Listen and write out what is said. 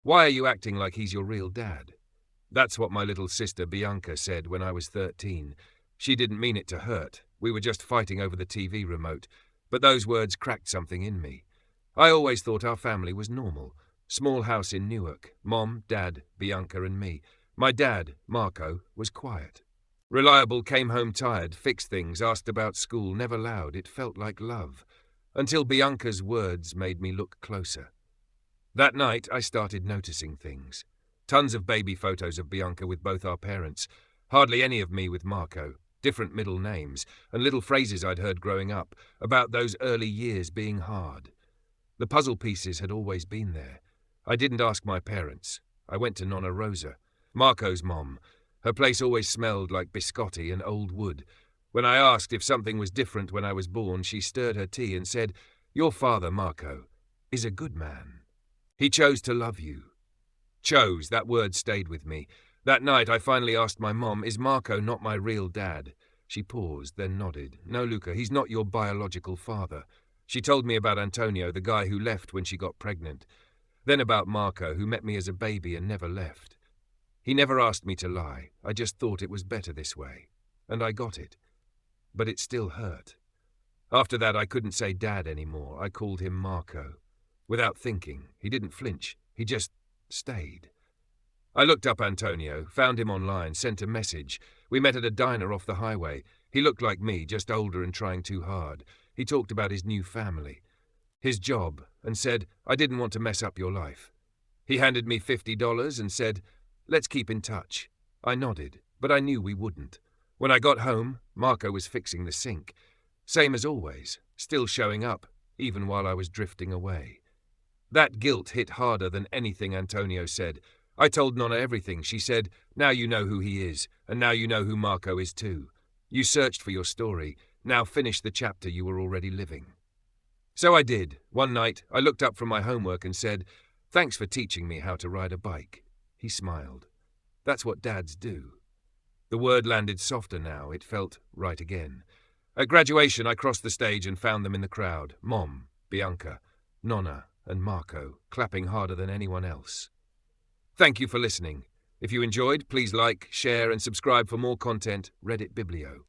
Why are you acting like he's your real dad? That's what my little sister Bianca said when I was 13. She didn't mean it to hurt. We were just fighting over the TV remote. But those words cracked something in me. I always thought our family was normal. Small house in Newark. Mom, Dad, Bianca and me. My dad, Marco, was quiet. Reliable, came home tired, fixed things, asked about school, never loud. It felt like love. Until Bianca's words made me look closer. That night, I started noticing things. Tons of baby photos of Bianca with both our parents. Hardly any of me with Marco. Different middle names, and little phrases I'd heard growing up about those early years being hard. The puzzle pieces had always been there. I didn't ask my parents. I went to Nonna Rosa, Marco's mom. Her place always smelled like biscotti and old wood. When I asked if something was different when I was born, she stirred her tea and said, "Your father, Marco, is a good man. He chose to love you." Chose, that word stayed with me. That night I finally asked my mom, "Is Marco not my real dad?" She paused, then nodded. "No, Luca, he's not your biological father." She told me about Antonio, the guy who left when she got pregnant. Then about Marco, who met me as a baby and never left. He never asked me to lie. I just thought it was better this way. And I got it. But it still hurt. After that, I couldn't say Dad anymore. I called him Marco. Without thinking. He didn't flinch. He just stayed. I looked up Antonio, found him online, sent a message. We met at a diner off the highway. He looked like me, just older and trying too hard. He talked about his new family, his job, and said, "I didn't want to mess up your life." He handed me $50 and said, "Let's keep in touch." I nodded, but I knew we wouldn't. When I got home, Marco was fixing the sink. Same as always, still showing up, even while I was drifting away. That guilt hit harder than anything Antonio said. I told Nonna everything. She said, "Now you know who he is, and now you know who Marco is too. You searched for your story. Now finish the chapter you were already living." So I did. One night, I looked up from my homework and said, "Thanks for teaching me how to ride a bike." He smiled. "That's what dads do." The word landed softer now. It felt right again. At graduation, I crossed the stage and found them in the crowd. Mom, Bianca, Nonna, and Marco, clapping harder than anyone else. Thank you for listening. If you enjoyed, please like, share, and subscribe for more content. RedditBiblio.